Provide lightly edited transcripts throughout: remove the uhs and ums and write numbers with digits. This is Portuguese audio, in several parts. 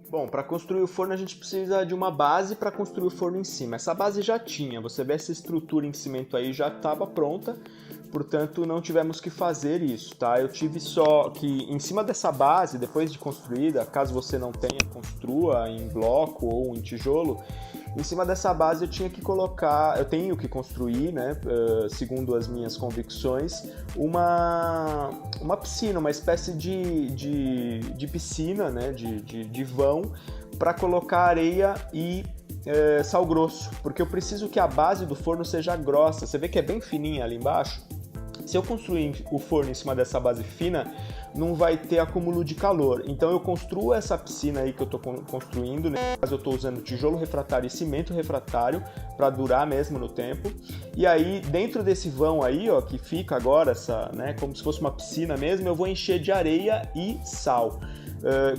Bom, para construir o forno a gente precisa de uma base para construir o forno em cima. Essa base já tinha, você vê essa estrutura em cimento aí já estava pronta, portanto não tivemos que fazer isso, tá? Eu tive só que em cima dessa base, depois de construída, caso você não tenha, construa em bloco ou em tijolo, em cima dessa base eu tenho que construir, né, segundo as minhas convicções, uma piscina, uma espécie de piscina, né, de vão, para colocar areia e sal grosso, porque eu preciso que a base do forno seja grossa. Você vê que é bem fininha ali embaixo? Se eu construir o forno em cima dessa base fina, não vai ter acúmulo de calor. Então eu construo essa piscina aí que eu estou construindo. Nesse caso eu estou usando tijolo refratário e cimento refratário para durar mesmo no tempo. E aí dentro desse vão aí, ó, que fica agora né, como se fosse uma piscina mesmo, eu vou encher de areia e sal.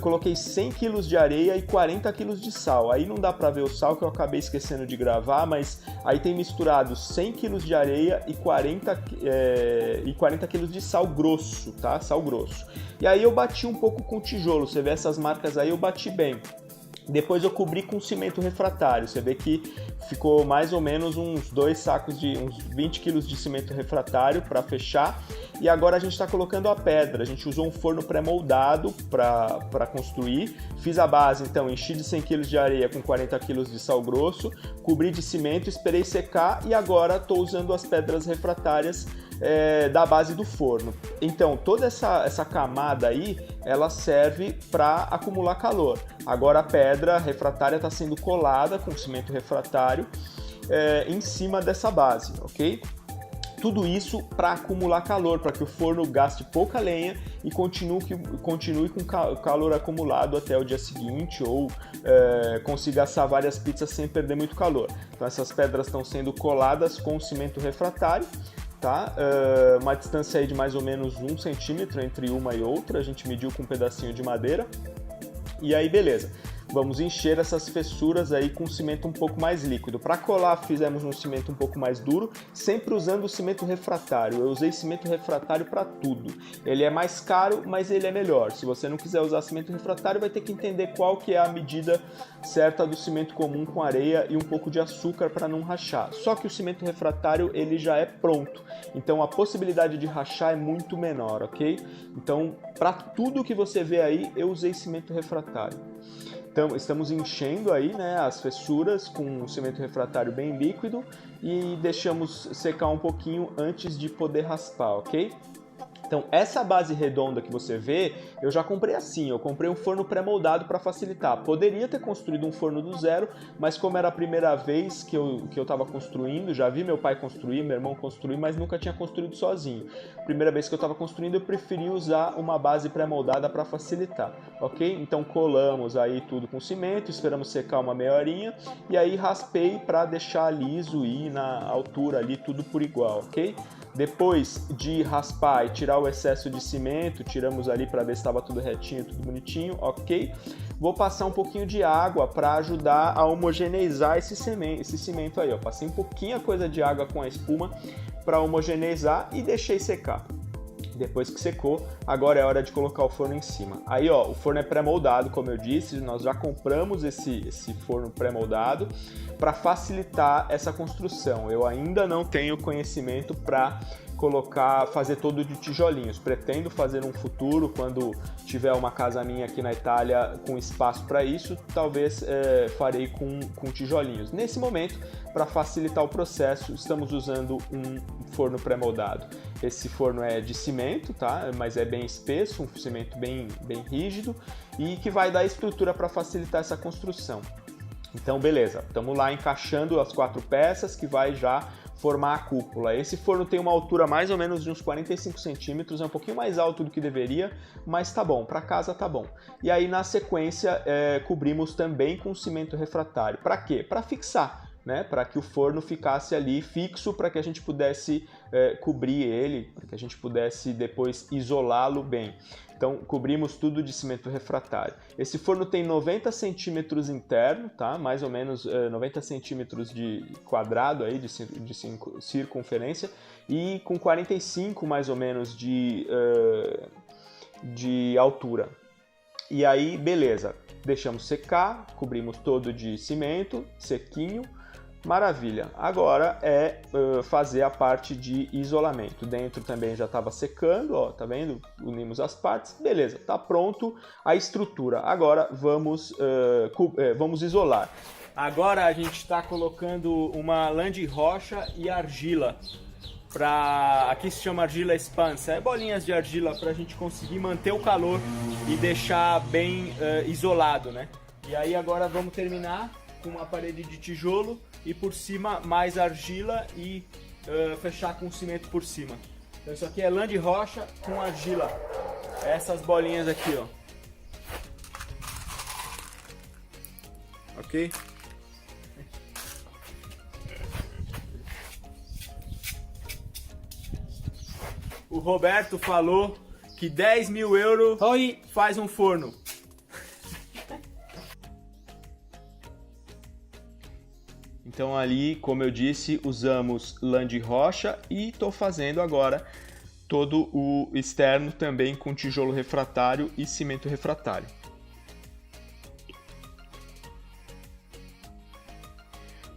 Coloquei 100 kg de areia e 40 kg de sal. Aí não dá para ver o sal que eu acabei esquecendo de gravar, mas aí tem misturado 100 kg de areia e 40 kg de sal grosso, tá? Sal grosso. E aí eu bati um pouco com tijolo, você vê essas marcas aí, eu bati bem. Depois eu cobri com cimento refratário, você vê que ficou mais ou menos uns 2 sacos de uns 20 kg de cimento refratário para fechar. E agora a gente está colocando a pedra, a gente usou um forno pré-moldado para construir. Fiz a base, então, enchi de 100 kg de areia com 40 kg de sal grosso, cobri de cimento, esperei secar e agora estou usando as pedras refratárias da base do forno. Então, toda essa camada aí, ela serve para acumular calor. Agora a pedra refratária está sendo colada com cimento refratário em cima dessa base, ok? Tudo isso para acumular calor, para que o forno gaste pouca lenha e continue com calor acumulado até o dia seguinte, ou consiga assar várias pizzas sem perder muito calor. Então essas pedras estão sendo coladas com cimento refratário, tá? Uma distância aí de mais ou menos 1 centímetro entre uma e outra, a gente mediu com um pedacinho de madeira. E aí beleza, vamos encher essas fissuras aí com cimento um pouco mais líquido. Para colar fizemos um cimento um pouco mais duro, sempre usando o cimento refratário. Eu usei cimento refratário para tudo. Ele é mais caro, mas ele é melhor. Se você não quiser usar cimento refratário, vai ter que entender qual que é a medida certa do cimento comum com areia e um pouco de açúcar para não rachar. Só que o cimento refratário ele já é pronto, então a possibilidade de rachar é muito menor, ok? Então, para tudo que você vê aí, eu usei cimento refratário. Então, estamos enchendo aí, né, as fissuras com cimento refratário bem líquido e deixamos secar um pouquinho antes de poder raspar, ok? Então, essa base redonda que você vê, eu já comprei assim, eu comprei um forno pré-moldado para facilitar. Poderia ter construído um forno do zero, mas como era a primeira vez que eu estava construindo, já vi meu pai construir, meu irmão construir, mas nunca tinha construído sozinho. Primeira vez que eu estava construindo, eu preferi usar uma base pré-moldada para facilitar, ok? Então, colamos aí tudo com cimento, esperamos secar uma meia horinha, e aí raspei para deixar liso e na altura ali tudo por igual, ok? Depois de raspar e tirar o excesso de cimento, tiramos ali para ver se estava tudo retinho, tudo bonitinho, ok? Vou passar um pouquinho de água para ajudar a homogeneizar esse cimento aí, ó. Passei um pouquinho a coisa de água com a espuma para homogeneizar e deixei secar. Depois que secou, agora é hora de colocar o forno em cima. Aí, ó, o forno é pré-moldado, como eu disse, nós já compramos esse forno pré-moldado para facilitar essa construção. Eu ainda não tenho conhecimento para fazer todo de tijolinhos. Pretendo fazer um futuro, quando tiver uma casa minha aqui na Itália com espaço para isso, talvez farei com tijolinhos. Nesse momento, para facilitar o processo, estamos usando um forno pré-moldado. Esse forno é de cimento, tá? Mas é bem espesso, um cimento bem rígido e que vai dar estrutura para facilitar essa construção. Então, beleza, estamos lá encaixando as 4 peças que vai já formar a cúpula. Esse forno tem uma altura mais ou menos de uns 45 centímetros, é um pouquinho mais alto do que deveria, mas tá bom, para casa tá bom. E aí, na sequência, cobrimos também com cimento refratário. Para quê? Para fixar, né? Para que o forno ficasse ali fixo, para que a gente pudesse cobrir ele, para que a gente pudesse depois isolá-lo bem. Então, cobrimos tudo de cimento refratário. Esse forno tem 90 centímetros interno, tá? Mais ou menos 90 centímetros de quadrado aí, de circunferência, e com 45 mais ou menos de altura. E aí, beleza. Deixamos secar, cobrimos todo de cimento, sequinho. Maravilha. Agora é fazer a parte de isolamento. Dentro também já estava secando, ó, tá vendo? Unimos as partes. Beleza, tá pronto a estrutura. Agora vamos isolar. Agora a gente está colocando uma lã de rocha e argila. Aqui se chama argila expansa. É bolinhas de argila para a gente conseguir manter o calor e deixar bem isolado, né? E aí agora vamos terminar com uma parede de tijolo e por cima mais argila e fechar com cimento por cima. Então isso aqui é lã de rocha com argila. Essas bolinhas aqui, ó. Ok? O Roberto falou que 10 mil euros faz um forno. Então ali, como eu disse, usamos lã de rocha e estou fazendo agora todo o externo também com tijolo refratário e cimento refratário.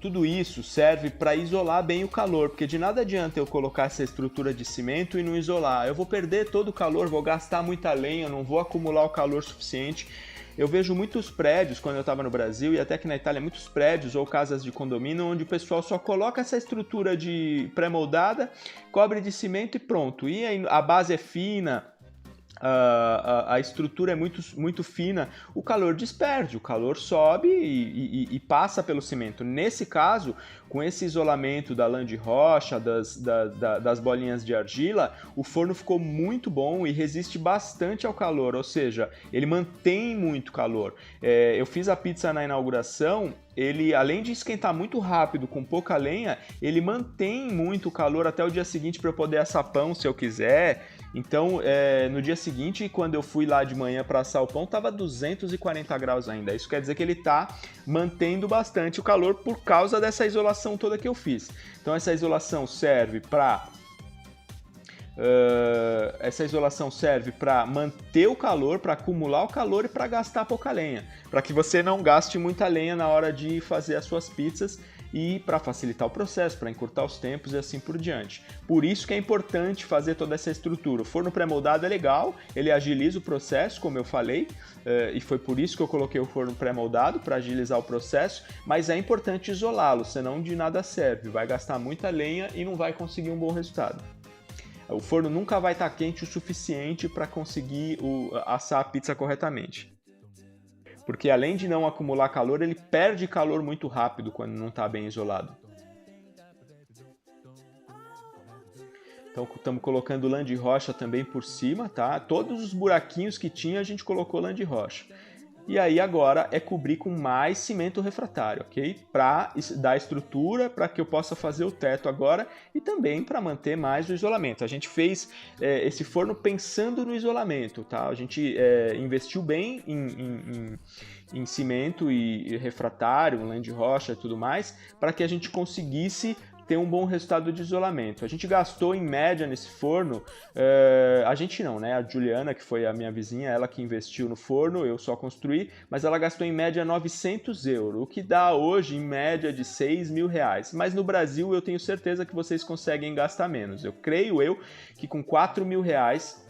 Tudo isso serve para isolar bem o calor, porque de nada adianta eu colocar essa estrutura de cimento e não isolar. Eu vou perder todo o calor, vou gastar muita lenha, não vou acumular o calor suficiente. Eu vejo muitos prédios, quando eu estava no Brasil e até aqui na Itália, muitos prédios ou casas de condomínio onde o pessoal só coloca essa estrutura de pré-moldada, cobre de cimento e pronto. E a base é fina, a estrutura é muito fina, o calor dispersa, o calor sobe e passa pelo cimento. Nesse caso, com esse isolamento da lã de rocha, das bolinhas de argila, o forno ficou muito bom e resiste bastante ao calor, ou seja, ele mantém muito calor. Eu fiz a pizza na inauguração, ele, além de esquentar muito rápido com pouca lenha, ele mantém muito calor até o dia seguinte para eu poder assar pão se eu quiser. Então, no dia seguinte, quando eu fui lá de manhã para assar o pão, estava 240 graus ainda. Isso quer dizer que ele está mantendo bastante o calor por causa dessa isolação toda que eu fiz. Então, essa isolação serve para manter o calor, para acumular o calor e para gastar pouca lenha. Para que você não gaste muita lenha na hora de fazer as suas pizzas e para facilitar o processo, para encurtar os tempos e assim por diante. Por isso que é importante fazer toda essa estrutura. O forno pré-moldado é legal, ele agiliza o processo, como eu falei, e foi por isso que eu coloquei o forno pré-moldado, para agilizar o processo, mas é importante isolá-lo, senão de nada serve, vai gastar muita lenha e não vai conseguir um bom resultado. O forno nunca vai estar quente o suficiente para conseguir assar a pizza corretamente. Porque além de não acumular calor, ele perde calor muito rápido quando não está bem isolado. Então estamos colocando lã de rocha também por cima, tá? Todos os buraquinhos que tinha a gente colocou lã de rocha. E aí agora é cobrir com mais cimento refratário, ok? Para dar estrutura, para que eu possa fazer o teto agora e também para manter mais o isolamento. A gente fez esse forno pensando no isolamento, tá? A gente investiu bem em cimento e refratário, lã de rocha e tudo mais, para que a gente conseguisse ter um bom resultado de isolamento. A gente gastou em média nesse forno, a gente não, né? A Juliana, que foi a minha vizinha, ela que investiu no forno, eu só construí, mas ela gastou em média 900 euros, o que dá hoje em média de 6 mil reais. Mas no Brasil eu tenho certeza que vocês conseguem gastar menos. Eu creio que com 4 mil reais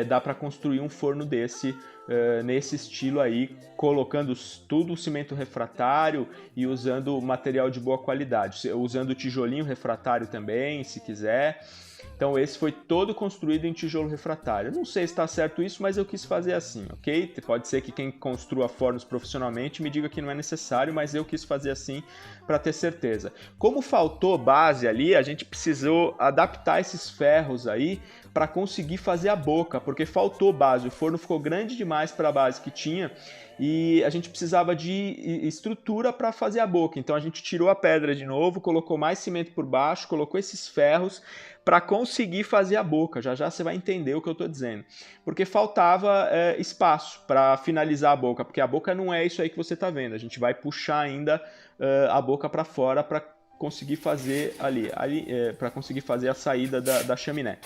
dá para construir um forno desse, nesse estilo aí, colocando tudo cimento refratário e usando material de boa qualidade, usando tijolinho refratário também, se quiser. Então esse foi todo construído em tijolo refratário. Não sei se está certo isso, mas eu quis fazer assim, ok? Pode ser que quem construa fornos profissionalmente me diga que não é necessário, mas eu quis fazer assim para ter certeza. Como faltou base ali, a gente precisou adaptar esses ferros aí para conseguir fazer a boca, porque faltou base. O forno ficou grande demais para a base que tinha e a gente precisava de estrutura para fazer a boca. Então a gente tirou a pedra de novo, colocou mais cimento por baixo, colocou esses ferros para conseguir fazer a boca. Já já você vai entender o que eu estou dizendo. Porque faltava espaço para finalizar a boca, porque a boca não é isso aí que você está vendo. A gente vai puxar ainda a boca para fora para conseguir fazer para conseguir fazer a saída da chaminé.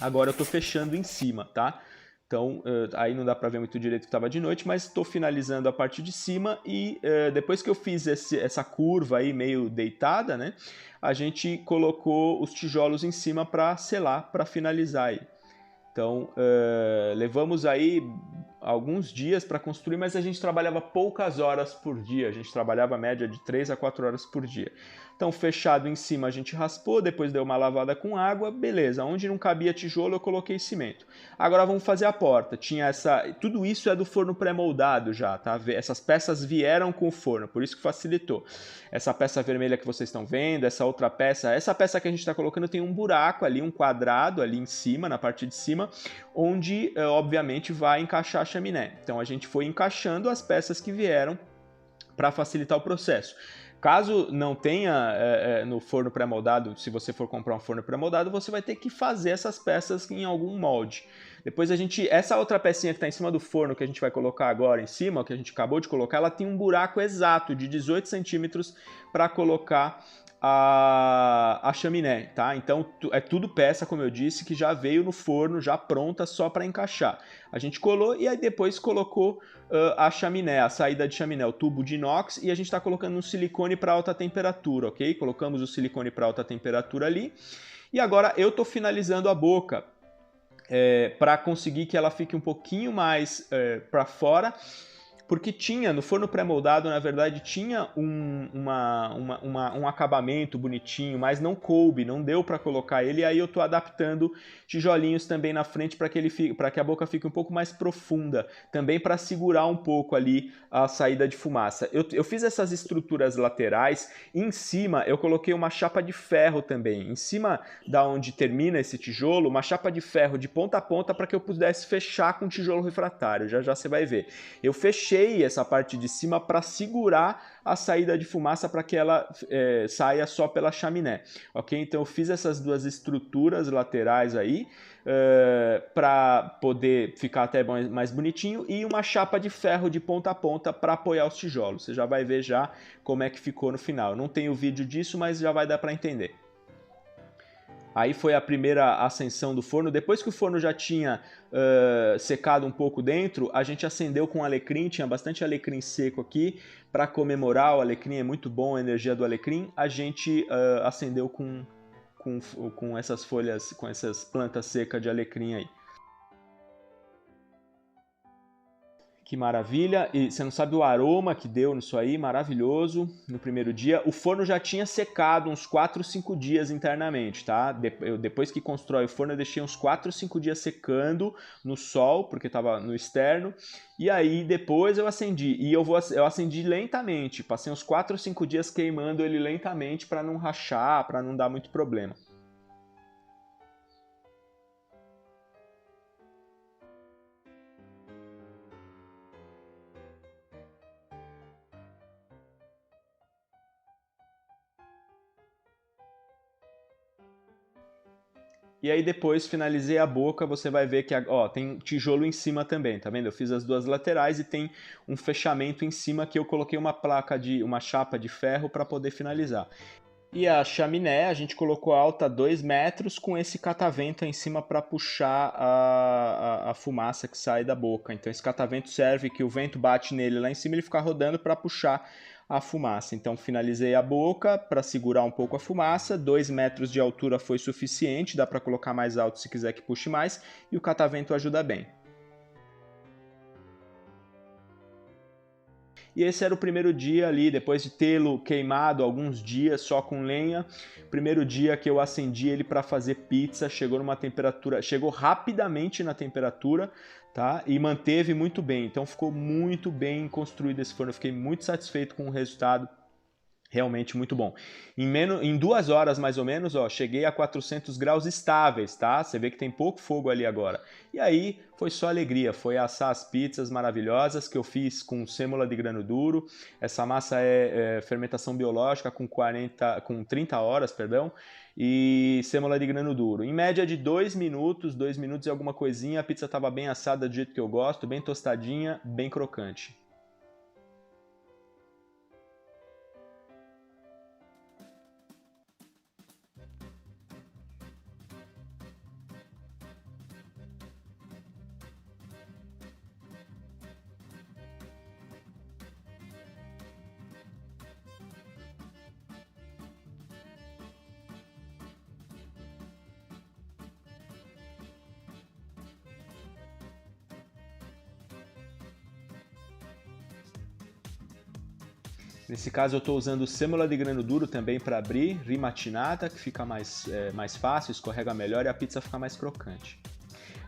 Agora eu estou fechando em cima, tá? Então, aí não dá para ver muito direito que estava de noite, mas estou finalizando a parte de cima e depois que eu fiz essa curva aí meio deitada, né, a gente colocou os tijolos em cima para selar, para finalizar aí. Então, levamos aí alguns dias para construir, mas a gente trabalhava poucas horas por dia, a gente trabalhava a média de 3 a 4 horas por dia. Então, fechado em cima a gente raspou, depois deu uma lavada com água, beleza. Onde não cabia tijolo eu coloquei cimento. Agora vamos fazer a porta. Tudo isso é do forno pré-moldado já, tá? Essas peças vieram com o forno, por isso que facilitou. Essa peça vermelha que vocês estão vendo, essa peça que a gente está colocando tem um buraco ali, um quadrado ali em cima, na parte de cima, onde obviamente vai encaixar a chaminé. Então a gente foi encaixando as peças que vieram para facilitar o processo. Caso não tenha no forno pré-moldado, se você for comprar um forno pré-moldado, você vai ter que fazer essas peças em algum molde. Depois essa outra pecinha que está em cima do forno que a gente vai colocar agora em cima, que a gente acabou de colocar, ela tem um buraco exato de 18 centímetros para colocar a chaminé, tá? Então é tudo peça, como eu disse, que já veio no forno, já pronta, só para encaixar. A gente colou e aí depois colocou a chaminé, a saída de chaminé, o tubo de inox, e a gente está colocando um silicone para alta temperatura, ok? Colocamos o silicone para alta temperatura ali. E agora eu estou finalizando a boca para conseguir que ela fique um pouquinho mais para fora, porque no forno pré-moldado, na verdade, tinha um acabamento bonitinho, mas não coube, não deu para colocar ele, e aí eu estou adaptando tijolinhos também na frente para que a boca fique um pouco mais profunda, também para segurar um pouco ali a saída de fumaça. Eu fiz essas estruturas laterais, e em cima eu coloquei uma chapa de ferro também, em cima da onde termina esse tijolo, uma chapa de ferro de ponta a ponta para que eu pudesse fechar com tijolo refratário, já já você vai ver. Eu fechei essa parte de cima para segurar a saída de fumaça para que ela saia só pela chaminé, ok? Então eu fiz essas duas estruturas laterais aí para poder ficar até mais bonitinho e uma chapa de ferro de ponta a ponta para apoiar os tijolos. Você já vai ver já como é que ficou no final. Não tenho vídeo disso, mas já vai dar para entender. Aí foi a primeira ascensão do forno. Depois que o forno já tinha secado um pouco dentro, a gente acendeu com alecrim, tinha bastante alecrim seco aqui. Para comemorar, o alecrim é muito bom, a energia do alecrim. A gente acendeu com essas folhas, com essas plantas secas de alecrim aí. Que maravilha, e você não sabe o aroma que deu nisso aí, maravilhoso, no primeiro dia. O forno já tinha secado uns 4, 5 dias internamente, tá? Depois que constrói o forno, eu deixei uns 4, 5 dias secando no sol, porque estava no externo, e aí depois eu acendi, e eu acendi lentamente, passei uns 4, 5 dias queimando ele lentamente para não rachar, para não dar muito problema. E aí depois finalizei a boca, você vai ver que tem tijolo em cima também, tá vendo? Eu fiz as duas laterais e tem um fechamento em cima que eu coloquei uma chapa de ferro para poder finalizar. E a chaminé a gente colocou alta 2 metros com esse catavento em cima para puxar a fumaça que sai da boca. Então esse catavento serve que o vento bate nele lá em cima e ele fica rodando para puxar a fumaça. Então finalizei a boca para segurar um pouco a fumaça, 2 metros de altura foi suficiente, dá para colocar mais alto se quiser que puxe mais, e o catavento ajuda bem. E esse era o primeiro dia ali, depois de tê-lo queimado alguns dias só com lenha. Primeiro dia que eu acendi ele para fazer pizza, chegou rapidamente na temperatura, tá? E manteve muito bem. Então ficou muito bem construído esse forno. Eu fiquei muito satisfeito com o resultado. Realmente muito bom. Em 2 horas mais ou menos, cheguei a 400 graus estáveis, tá? Você vê que tem pouco fogo ali agora. E aí foi só alegria, foi assar as pizzas maravilhosas que eu fiz com sêmola de grano duro. Essa massa é fermentação biológica com 30 horas, perdão, e sêmola de grano duro. Em média de 2 minutos e alguma coisinha, a pizza estava bem assada do jeito que eu gosto, bem tostadinha, bem crocante. Nesse caso eu estou usando sêmola de grano duro também para abrir, rimacinata, que fica mais fácil, escorrega melhor e a pizza fica mais crocante.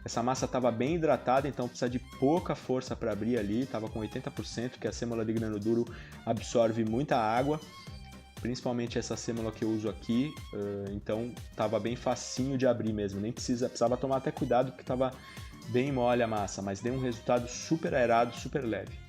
Essa massa estava bem hidratada, então precisa de pouca força para abrir ali, estava com 80%, que a sêmola de grano duro absorve muita água, principalmente essa sêmola que eu uso aqui, então estava bem facinho de abrir mesmo, nem precisava tomar até cuidado porque estava bem mole a massa, mas deu um resultado super aerado, super leve.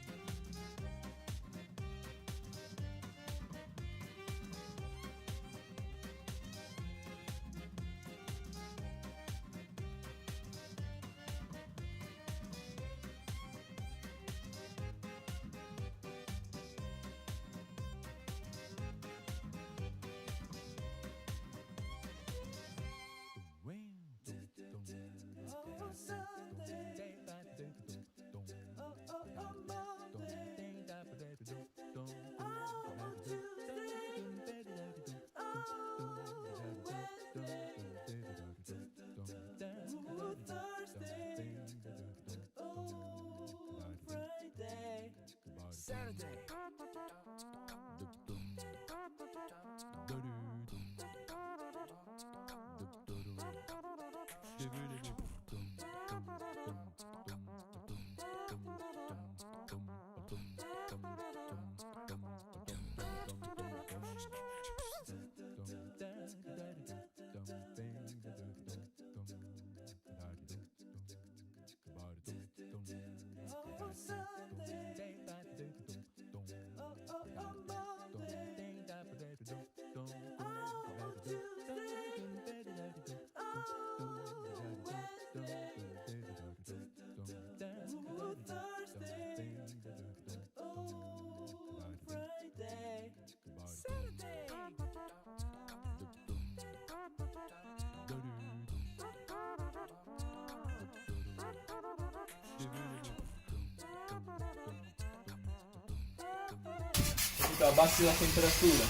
Abbassi la temperatura.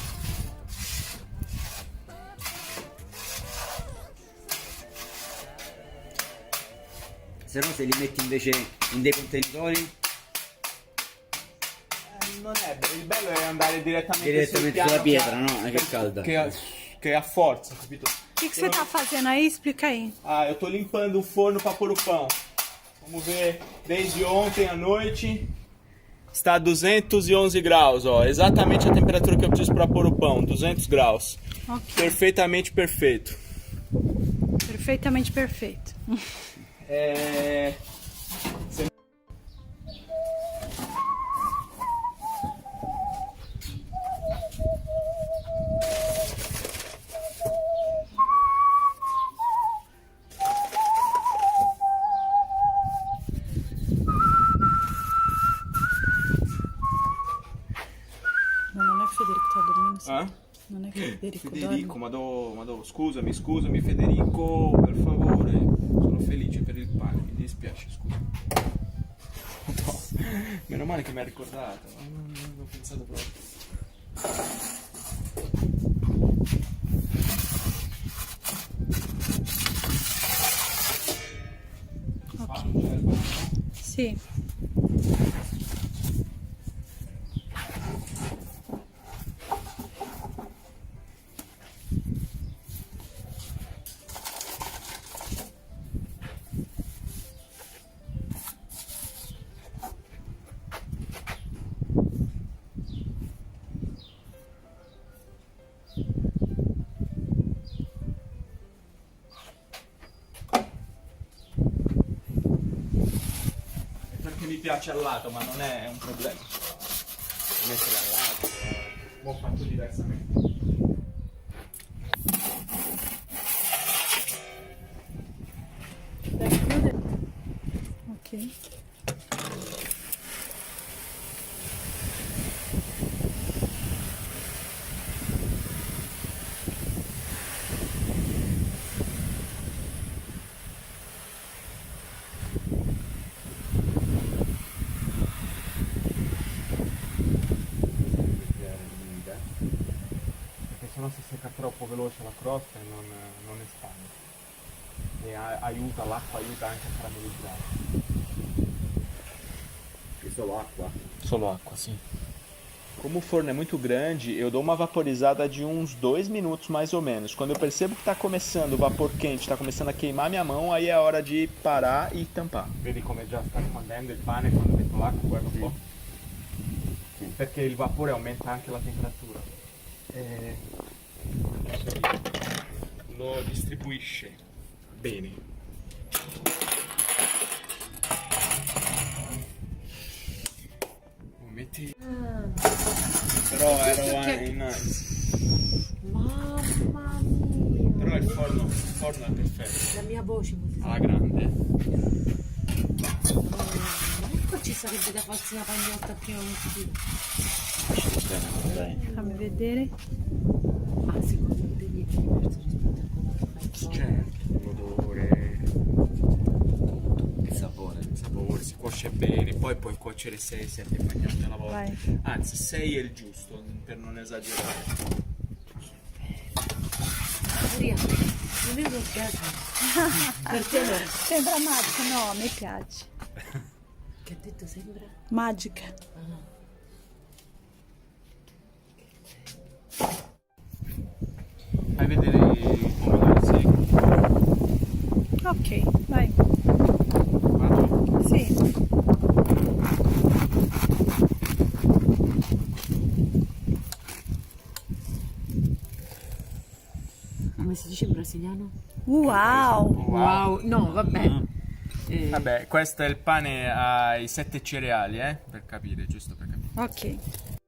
Se no, se li metti invece in dei contenitori, Non è il bello è andare direttamente sulla pietra, no? Che è calda. Che ha forza, capito? O que você tá fazendo aí? Explica aí. Ah, eu tô limpando o forno para pôr o pão. Vamos ver, desde ontem à noite está a 211 graus, ó, exatamente a temperatura que eu preciso para pôr o pão, 200 graus. Ok. Perfeitamente perfeito. Perfeitamente perfeito. Ma non è Federico che sta dormendo? Sì. Ah? Non è che Federico Federico, dorme? scusami Federico, per favore, sono felice per il pane, mi dispiace, scusa. No, meno male che mi ha ricordato, non avevo pensato proprio. Ok. Sì. Perché mi piace al lato, ma non è un problema. Mettere al lato, ho fatto diversamente. Dai, chiude. Ok. Perché sennò si secca troppo veloce la crosta e non espande. E aiuta, l'acqua aiuta anche a caramellizzare. è solo acqua. Solo acqua, sì. Como o forno é muito grande, eu dou uma vaporizada de uns 2 minutos mais ou menos. Quando eu percebo que está começando o vapor quente, está começando a queimar minha mão, aí é hora de parar e tampar. Vedi come già sta espandendo il pane quando metto l'acqua, guarda un po'. Perché il vapore aumenta anche la temperatura. E lo distribuisce bene. Metti... Però ero in nice. Mamma mia. Però il forno è perfetto. La mia voce così. Alla grande. Ecco ci sarebbe da farsi una pagnotta prima mattina. Dai. Fammi vedere. Ma secondo me devi diverso rispetto a quello che fai tu. Certo, l'odore, Il sapore. il sapore, si cuoce bene, poi puoi cuocere 6-7 pagnotte alla volta. Vai. Anzi, 6 è il giusto, per non esagerare. Maria, non è un orgasmo. Per te no. Sembra magica, no, a me piace. Che ha detto sembra? Magica. Fai vedere i pomodori secchi. Ok, vai. Vado. Sì. Come si dice in brasiliano? Wow. Wow, no, vabbè. Vabbè, questo è il pane ai 7 cereali, per capire, giusto per capire. Ok.